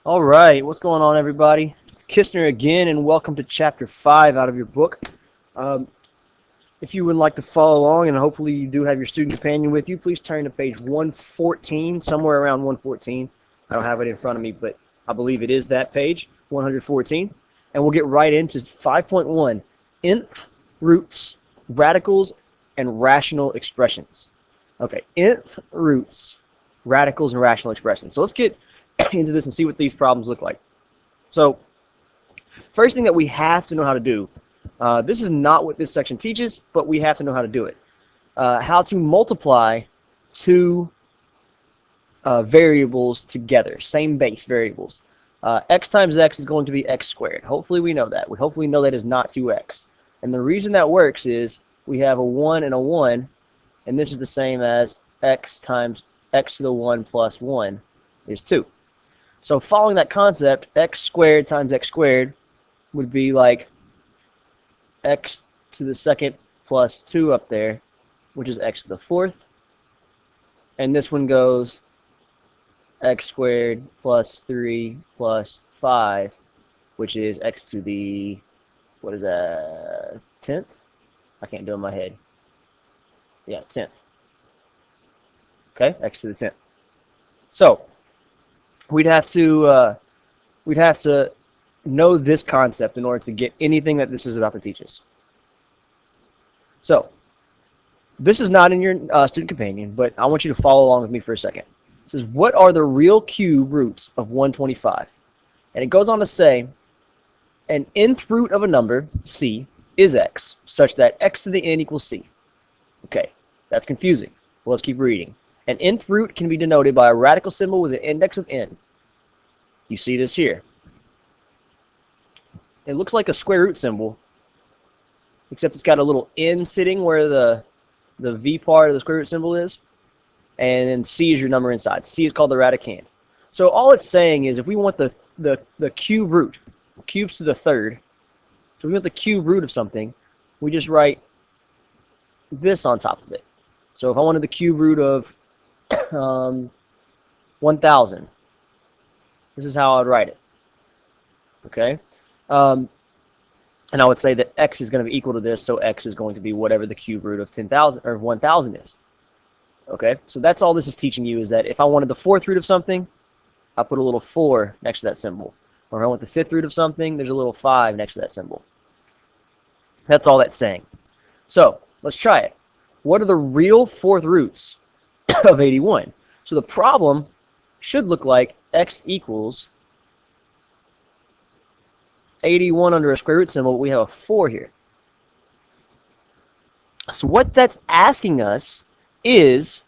All right, what's going on, everybody? It's Kistner again, and welcome to Chapter 5 out of your book. Um, if you would like to follow along, and hopefully you do have your student companion with you, please turn to page 114, somewhere around 114. I don't have it in front of me, but I believe it is that page, 114. And we'll get right into 5.1, nth roots, radicals, and rational expressions. Okay, nth roots, radicals, and rational expressions. So let's get into this and see what these problems look like. So first thing that we have to know how to do, this is not what this section teaches, but we have to know how to do it. How to multiply two variables together, same base variables. X times x is going to be x squared. Hopefully we know that. We hopefully know that is not 2x. And the reason that works is we have a 1 and a 1, and this is the same as x times x to the 1 plus 1 is 2. So following that concept, x squared times x squared would be like x to the second plus 2 up there, which is x to the fourth. And this one goes x squared plus 3 plus 5, which is x to the, what is that, 10th? I can't do it in my head. Yeah, 10th. Okay, x to the 10th. So we'd have to know this concept in order to get anything that this is about to teach us. So this is not in your student companion, but I want you to follow along with me for a second. It says, what are the real cube roots of 125? And it goes on to say, an nth root of a number, c, is x, such that x to the n equals c. Okay, that's confusing. Well, let's keep reading. An nth root can be denoted by a radical symbol with an index of n. You see this here. It looks like a square root symbol, except it's got a little n sitting where the v part of the square root symbol is, and then c is your number inside. C is called the radicand. So all it's saying is if we want the cube root, cubes to the third, so we want the cube root of something, we just write this on top of it. So if I wanted the cube root of 1,000, this is how I would write it. Okay? And I would say that x is going to be equal to this, so x is going to be whatever the cube root of 10,000 or 1,000 is. Okay? So that's all this is teaching you, is that if I wanted the fourth root of something, I put a little 4 next to that symbol. Or if I want the fifth root of something, there's a little 5 next to that symbol. That's all that's saying. So let's try it. What are the real fourth roots of 81? So the problem should look like x equals 81 under a square root symbol, but we have a 4 here. So what that's asking us is,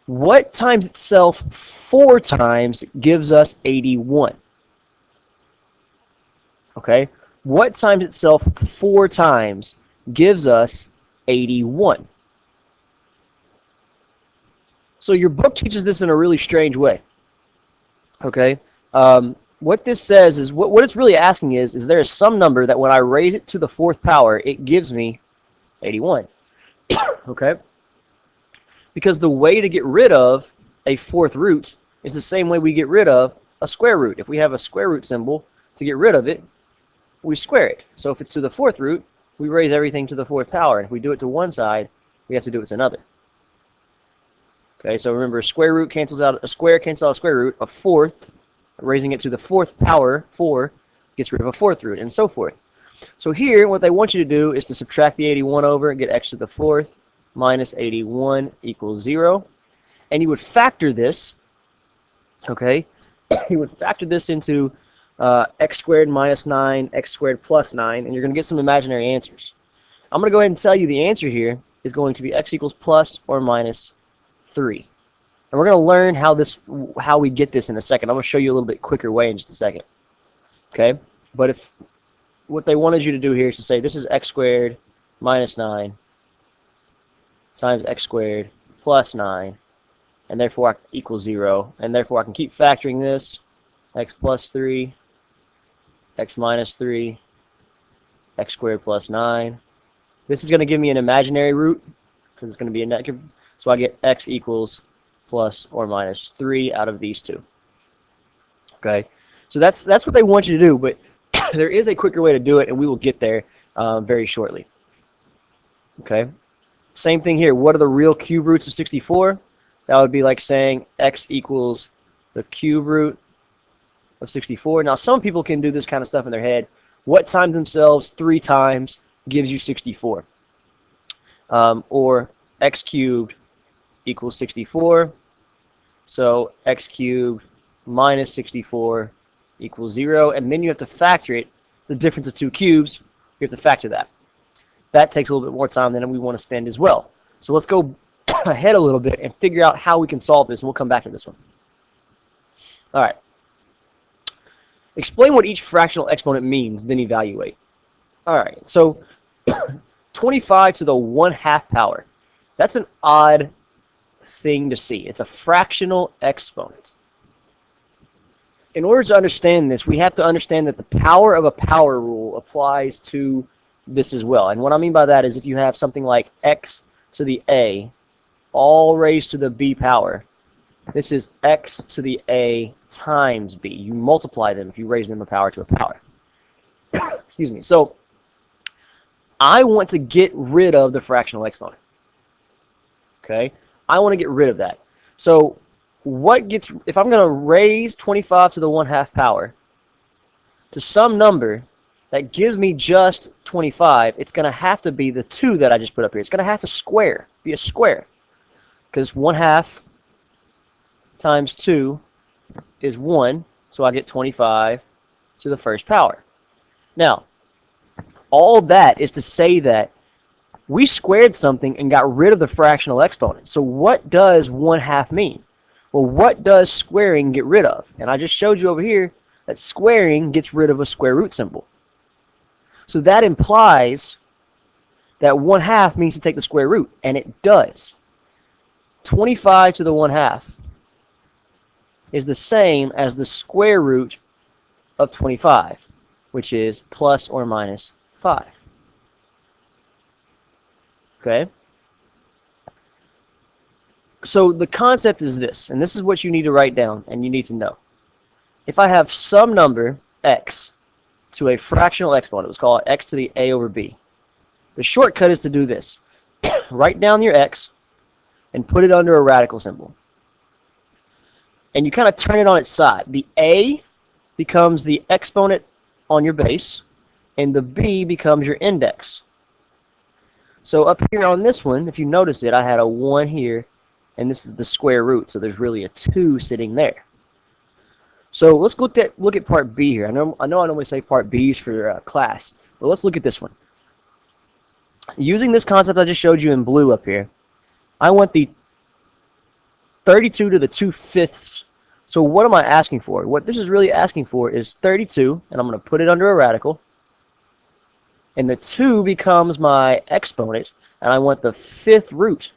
what times itself 4 times gives us 81? Okay? What times itself 4 times gives us 81? So your book teaches this in a really strange way. Okay? What this says is, what it's really asking is there is some number that when I raise it to the 4th power, it gives me 81. Okay? Because the way to get rid of a 4th root is the same way we get rid of a square root. If we have a square root symbol, to get rid of it, we square it. So if it's to the 4th root, we raise everything to the 4th power. And if we do it to one side, we have to do it to another. Okay, so remember, a square root cancels out a square, cancels out a square root. A 4th, raising it to the 4th power, 4, gets rid of a 4th root, and so forth. So here, what they want you to do is to subtract the 81 over and get x to the 4th minus 81 equals 0. And you would factor this, okay? You would factor this into x squared minus 9, x squared plus 9, and you're going to get some imaginary answers. I'm going to go ahead and tell you the answer here is going to be x equals plus or minus 3. And we're going to learn how we get this in a second. I'm going to show you a little bit quicker way in just a second. Okay? But if what they wanted you to do here is to say this is x squared minus 9 times x squared plus 9, and therefore equals 0. And therefore I can keep factoring this, x plus 3, x minus 3, x squared plus 9. This is going to give me an imaginary root because it's going to be a negative. So I get x equals plus or minus 3 out of these two. Okay, so that's what they want you to do, but there is a quicker way to do it, and we will get there very shortly. Okay, same thing here. What are the real cube roots of 64? That would be like saying x equals the cube root of 64. Now, some people can do this kind of stuff in their head. What times themselves 3 times gives you 64? Or x cubed equals 64. So x cubed minus 64 equals 0. And then you have to factor it. It's the difference of 2 cubes. You have to factor that. That takes a little bit more time than we want to spend as well. So let's go ahead a little bit and figure out how we can solve this, and we'll come back to this one. All right. Explain what each fractional exponent means, then evaluate. All right, so 25 to the 1/2 power. That's an odd thing to see. It's a fractional exponent. In order to understand this, we have to understand that the power of a power rule applies to this as well. And what I mean by that is if you have something like x to the a all raised to the b power, this is x to the a times b. You multiply them if you raise them a power to a power. Excuse me. So I want to get rid of the fractional exponent. Okay? I want to get rid of that. So what gets, if I'm going to raise 25 to the 1/2 power to some number that gives me just 25, it's going to have to be the 2 that I just put up here. It's going to have to square, be a square. Because 1/2 times 2 is 1, so I get 25 to the 1st power. Now, all of that is to say that we squared something and got rid of the fractional exponent. So what does 1/2 mean? Well, what does squaring get rid of? And I just showed you over here that squaring gets rid of a square root symbol. So that implies that 1/2 means to take the square root, and it does. 25 to the 1/2 is the same as the square root of 25, which is plus or minus 5. Okay? So the concept is this, and this is what you need to write down and you need to know. If I have some number, x, to a fractional exponent, let's call it x to the a over b. The shortcut is to do this. Write down your x and put it under a radical symbol. And you kind of turn it on its side. The a becomes the exponent on your base, and the b becomes your index. So up here on this one, if you notice it, I had a 1 here, and this is the square root, so there's really a 2 sitting there. So let's look at part B here. I know I normally say part B is for class, but let's look at this one. Using this concept I just showed you in blue up here, I want the 32 to the 2/5. So what am I asking for? What this is really asking for is 32, and I'm going to put it under a radical. And the 2 becomes my exponent, and I want the 5th root.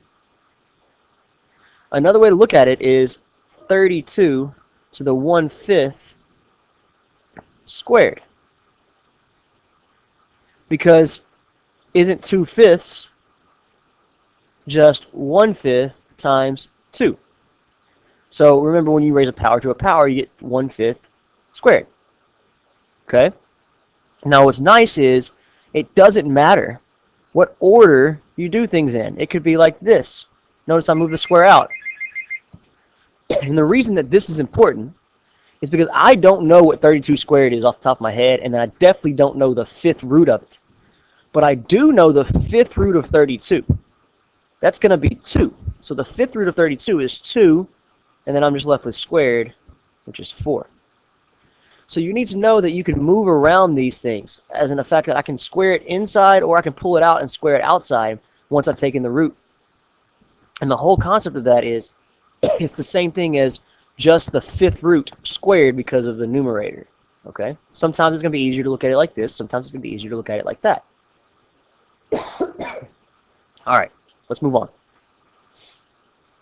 Another way to look at it is 32 to the 1/5 squared. Because isn't 2/5 just 1/5 times 2? So remember, when you raise a power to a power, you get 1/5 squared. Okay? Now what's nice is it doesn't matter what order you do things in. It could be like this. Notice I moved the square out. And the reason that this is important is because I don't know what 32 squared is off the top of my head, and I definitely don't know the 5th root of it. But I do know the 5th root of 32. That's going to be 2. So the 5th root of 32 is 2, and then I'm just left with squared, which is 4. So you need to know that you can move around these things, as in the fact that I can square it inside, or I can pull it out and square it outside once I've taken the root. And the whole concept of that is it's the same thing as just the 5th root squared because of the numerator. Okay? Sometimes it's going to be easier to look at it like this. Sometimes it's going to be easier to look at it like that. All right, let's move on.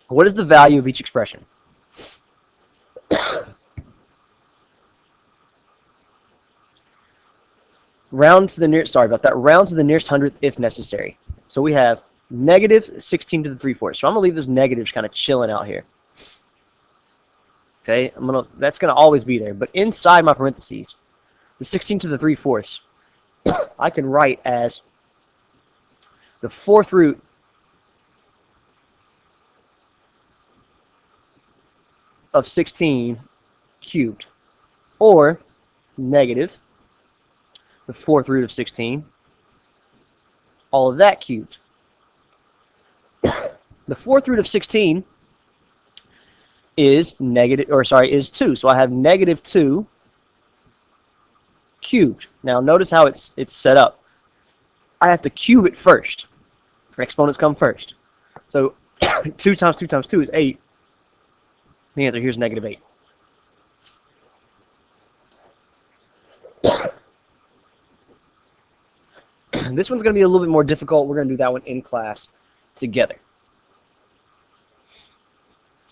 What is the value of each expression? Round to the nearest, sorry about that, round to the nearest hundredth if necessary. So we have negative 16 to the 3/4. So I'm going to leave this negatives kind of chilling out here. Okay, that's gonna always be there. But inside my parentheses, the 16 to the 3/4 I can write as the fourth root of 16 cubed, or negative the fourth root of 16, all of that cubed. The fourth root of 16 is is 2. So I have negative 2 cubed. Now notice how it's set up. I have to cube it first. Exponents come first. So 2 times 2 times 2 is 8. The answer here is negative 8. This one's going to be a little bit more difficult. We're going to do that one in class together.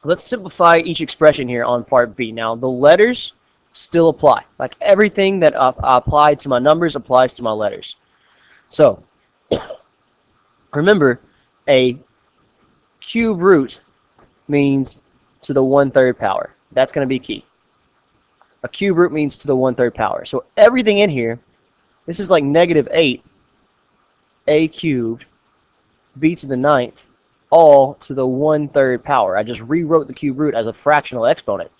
Let's simplify each expression here on part B. Now, the letters still apply. Like everything that I applied to my numbers applies to my letters. So, remember, a cube root means to the 1/3 power. That's going to be key. A cube root means to the 1/3 power. So everything in here, this is like negative 8, a cubed, b to the 9th, all to the 1/3 power. I just rewrote the cube root as a fractional exponent.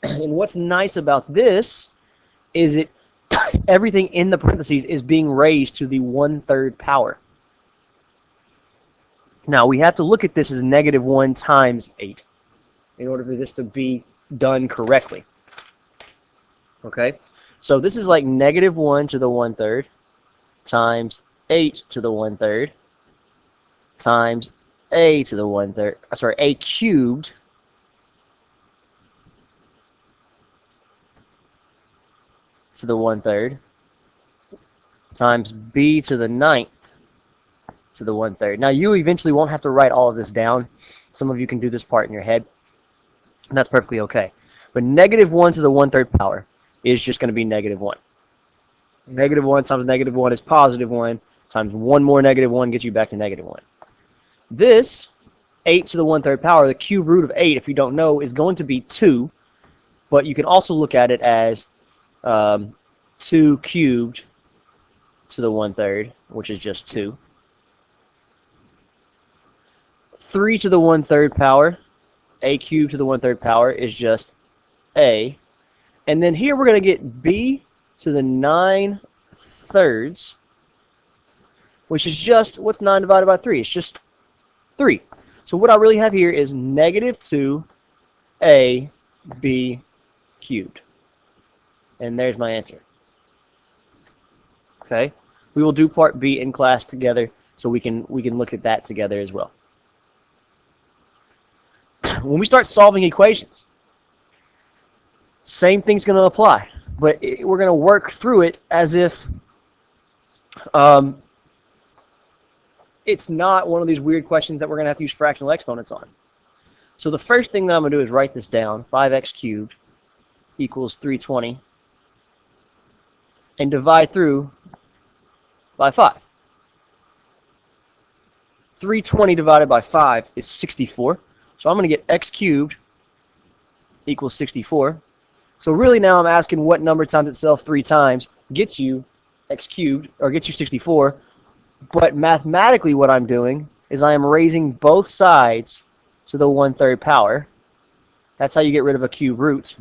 And what's nice about this is everything in the parentheses is being raised to the 1/3 power. Now we have to look at this as negative 1 times 8 in order for this to be done correctly. Okay, so this is like negative 1 to the 1/3 times 8 to the 1/3 times a to the 1/3. Sorry, a cubed to the 1/3 times b to the 9th to the 1/3. Now you eventually won't have to write all of this down. Some of you can do this part in your head, and that's perfectly okay. But negative 1 to the 1/3 power is just going to be negative 1. Negative 1 times negative 1 is positive 1, times one more negative 1 gets you back to negative 1. This 8 to the 1/3 power, the cube root of 8, if you don't know, is going to be 2, but you can also look at it as 2 cubed to the 1/3, which is just 2. 3 to the 1/3 power, a cubed to the 1/3 power is just a. And then here we're going to get b to the 9/3, which is just, what's 9 divided by 3? It's just 3. So what I really have here is negative 2ab cubed. And there's my answer. Okay? We will do part B in class together, so we can look at that together as well. When we start solving equations, same thing's going to apply, but we're going to work through it as if it's not one of these weird questions that we're going to have to use fractional exponents on. So the first thing that I'm going to do is write this down. 5x cubed equals 320, and divide through by 5. 320 divided by 5 is 64. So I'm going to get x cubed equals 64. So really now I'm asking what number times itself 3 times gets you x cubed, or gets you 64. But mathematically what I'm doing is I am raising both sides to the 1/3 power. That's how you get rid of a cube root.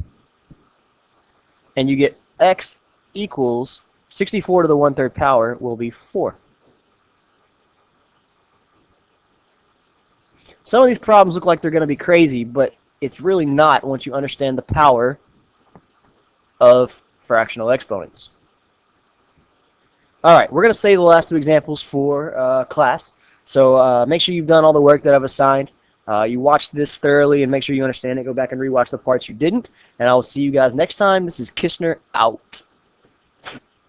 And you get x equals 64 to the 1/3 power will be 4. Some of these problems look like they're going to be crazy, but it's really not once you understand the power of fractional exponents. All right, we're going to save the last 2 examples for class. So make sure you've done all the work that I've assigned. You watched this thoroughly and make sure you understand it. Go back and rewatch the parts you didn't. And I will see you guys next time. This is Kishner out.